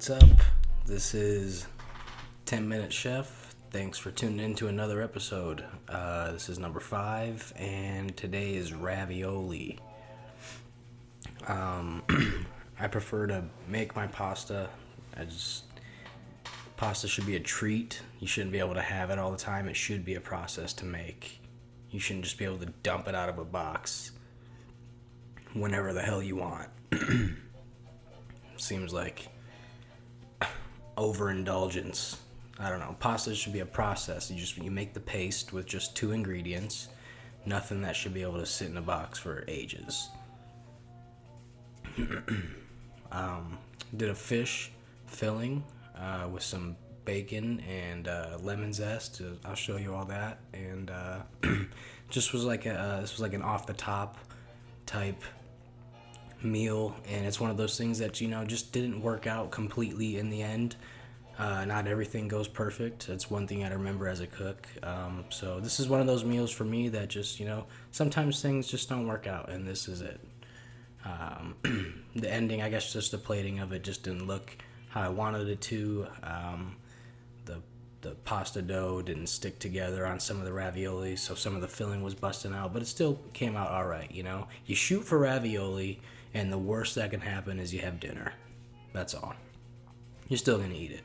What's up? This is 10 Minute Chef. Thanks for tuning in to another episode. This is number 5, and today is ravioli. I prefer to make my pasta. Pasta should be a treat. You shouldn't be able to have it all the time. It should be a process to make. You shouldn't just be able to dump it out of a box whenever the hell you want. Seems like overindulgence. I don't know. Pasta should be a process. You make the paste with just 2 ingredients. Nothing that should be able to sit in a box for ages. Did a fish filling with some bacon and lemon zest. I'll show you all that. And this was like an off the top type meal, and it's one of those things that just didn't work out completely in the end. Not everything goes perfect. That's one thing I remember as a cook. So this is one of those meals for me that just sometimes things just don't work out, and this is it. The ending, I guess, just the plating of it just didn't look how I wanted it to. The pasta dough didn't stick together on some of the ravioli, so some of the filling was busting out, but it still came out all right. You shoot for ravioli, and the worst that can happen is you have dinner. That's all. You're still gonna eat it,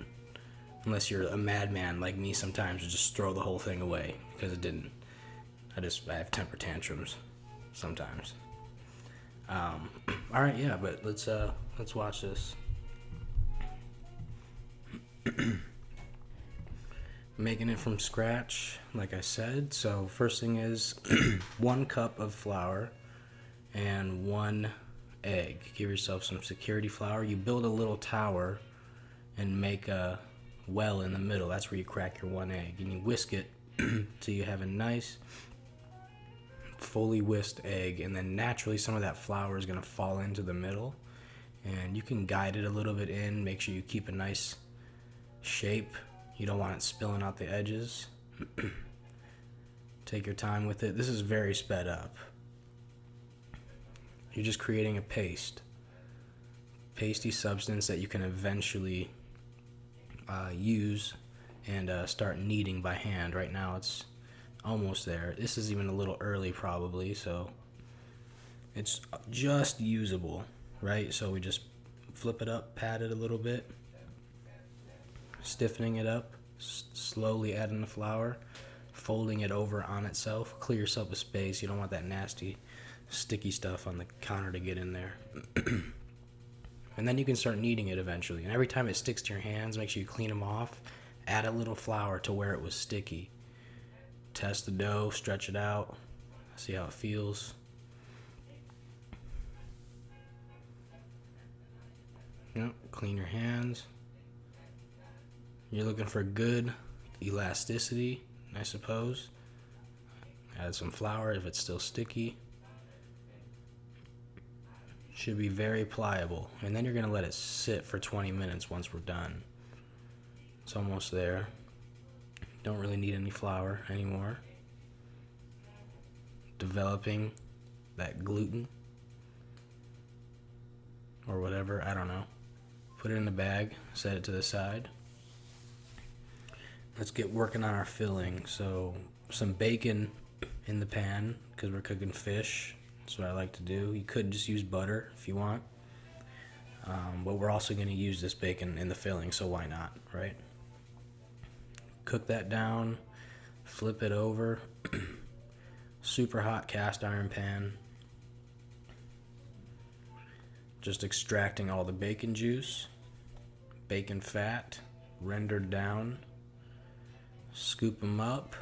unless you're a madman like me. Sometimes you just throw the whole thing away because it didn't. I have temper tantrums sometimes. All right, yeah, but let's watch this. Making it from scratch, like I said. So first thing is 1 cup of flour and 1 egg. Give yourself some security flour. You build a little tower and make a well in the middle. That's where you crack your 1 egg, and you whisk it till you have a nice fully whisked egg, and then naturally some of that flour is going to fall into the middle, and you can guide it a little bit in. Make sure you keep a nice shape. You don't want it spilling out the edges. Take your time with it. This is very sped up. You're just creating a pasty substance that you can eventually use and start kneading by hand. Right now it's almost there. This is even a little early probably, so it's just usable, right? So we just flip it up, pat it a little bit, stiffening it up, slowly adding the flour, folding it over on itself. Clear yourself a space. You don't want that nasty sticky stuff on the counter to get in there. And then you can start kneading it eventually, and every time it sticks to your hands, make sure you clean them off. Add a little flour to where it was sticky. Test the dough, stretch it out, see how it feels. Clean your hands. You're looking for good elasticity, I suppose. Add some flour if it's still sticky. Should be very pliable. And then you're going to let it sit for 20 minutes once we're done. It's almost there. Don't really need any flour anymore. Developing that gluten or whatever, I don't know. Put it in the bag, set it to the side. Let's get working on our filling. So some bacon in the pan because we're cooking fish. That's what I like to do. You could just use butter if you want. But we're also going to use this bacon in the filling, so why not, right? Cook that down, flip it over. Super hot cast iron pan. Just extracting all the bacon juice, bacon fat, rendered down. Scoop them up,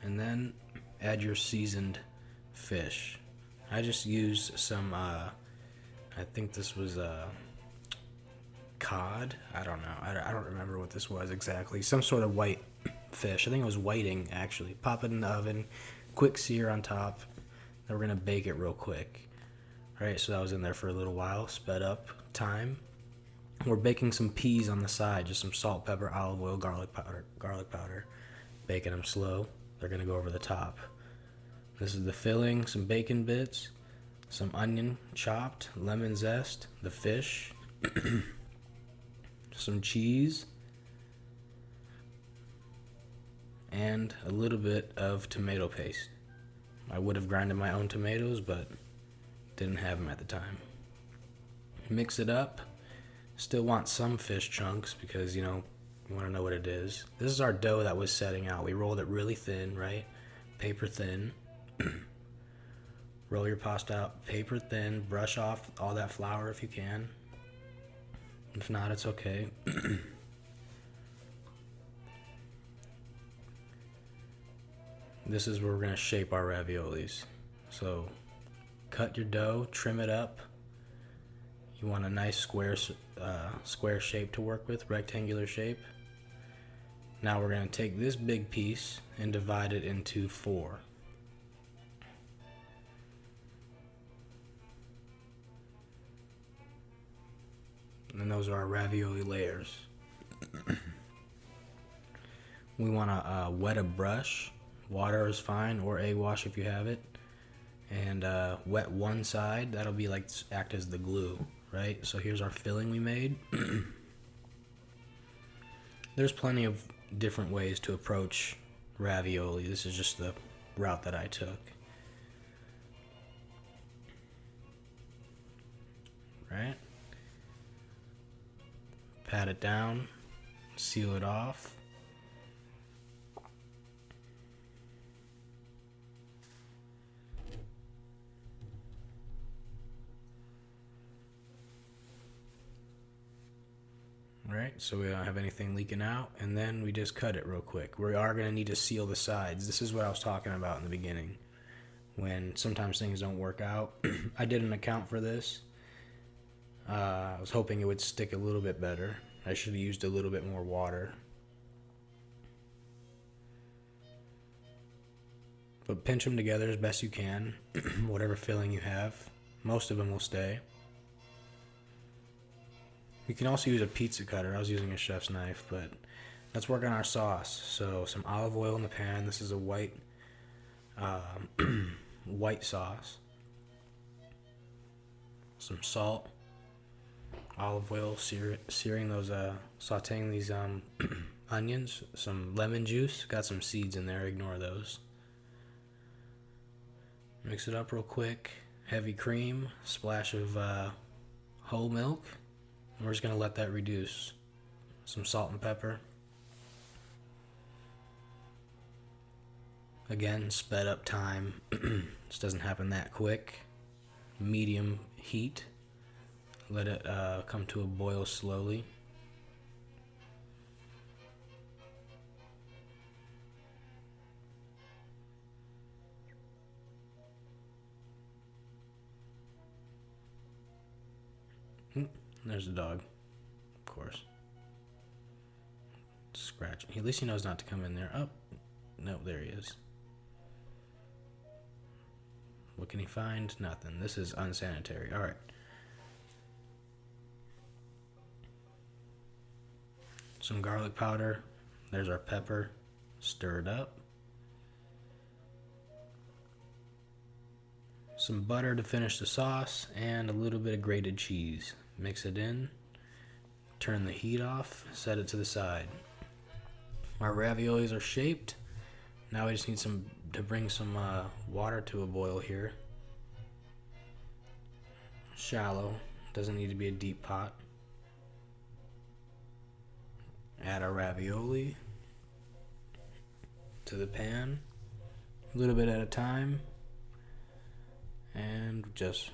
and then add your seasoned fish. I just used some, I think this was cod. I don't know. I don't remember what this was exactly. Some sort of white fish. I think it was whiting, actually. Pop it in the oven, quick sear on top. Then we're going to bake it real quick. All right, so that was in there for a little while, sped up time. We're baking some peas on the side, just some salt, pepper, olive oil, garlic powder. Baking them slow. They're going to go over the top. This is the filling, some bacon bits, some onion chopped, lemon zest, the fish, some cheese, and a little bit of tomato paste. I would have grinded my own tomatoes, but didn't have them at the time. Mix it up. Still want some fish chunks because, you want to know what it is. This is our dough that was setting out. We rolled it really thin, right? Paper thin. Roll your pasta out paper thin. Brush off all that flour if you can. If not, it's okay. This is where we're going to shape our raviolis. So cut your dough, trim it up. You want a nice square shape to work with, rectangular shape. Now we're going to take this big piece and divide it into 4. And those are our ravioli layers. We want to wet a brush. Water is fine, or egg wash if you have it. And wet one side. That'll be act as the glue, right? So here's our filling we made. There's plenty of different ways to approach ravioli. This is just the route that I took. Right? Pat it down, seal it off. Right, so we don't have anything leaking out, and then we just cut it real quick. We are going to need to seal the sides. This is what I was talking about in the beginning, when sometimes things don't work out. I didn't account for this. I was hoping it would stick a little bit better. I should have used a little bit more water. But pinch them together as best you can, whatever filling you have. Most of them will stay. You can also use a pizza cutter. I was using a chef's knife, but let's work on our sauce. So some olive oil in the pan. This is a white white sauce. Some salt, olive oil, searing those, sauteing these onions. Some lemon juice. Got some seeds in there. Ignore those. Mix it up real quick. Heavy cream. Splash of whole milk. We're just going to let that reduce. Some salt and pepper. Again, sped up time. This doesn't happen that quick. Medium heat. Let it come to a boil slowly. There's the dog, of course. Scratch. At least he knows not to come in there. Oh, no, there he is. What can he find? Nothing. This is unsanitary. All right. Some garlic powder. There's our pepper. Stir it up. Some butter to finish the sauce, and a little bit of grated cheese. Mix it in, turn the heat off, set it to the side. Our raviolis are shaped. Now we just need to bring some water to a boil here. Shallow, doesn't need to be a deep pot. Add our ravioli to the pan, a little bit at a time, and just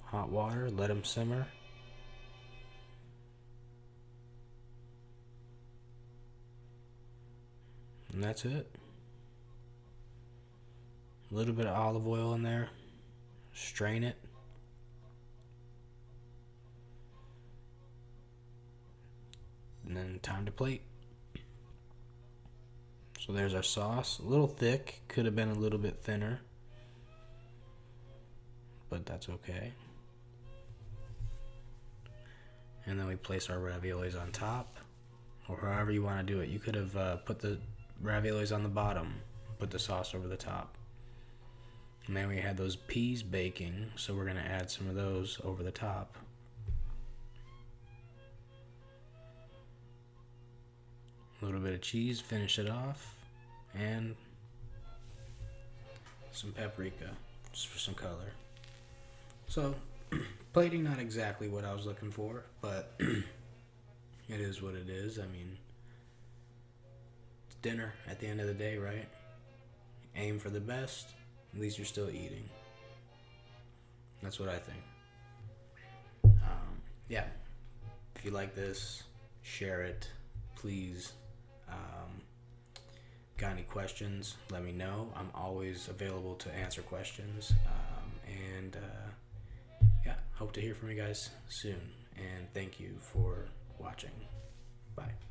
hot water, let them simmer. And that's it. A little bit of olive oil in there. Strain it. And then time to plate. So there's our sauce. A little thick. Could have been a little bit thinner. But that's okay. And then we place our raviolis on top, or however you want to do it. You could have put the raviolis on the bottom, put the sauce over the top. And then we had those peas baking, so we're going to add some of those over the top. a little bit of cheese, finish it off, and some paprika, just for some color. So, plating not exactly what I was looking for, but it is what it is. I mean, it's dinner at the end of the day, right? Aim for the best, at least you're still eating. That's what I think. Yeah, if you like this, share it, please. Got any questions, let me know. I'm always available to answer questions. And yeah, hope to hear from you guys soon. And thank you for watching. Bye.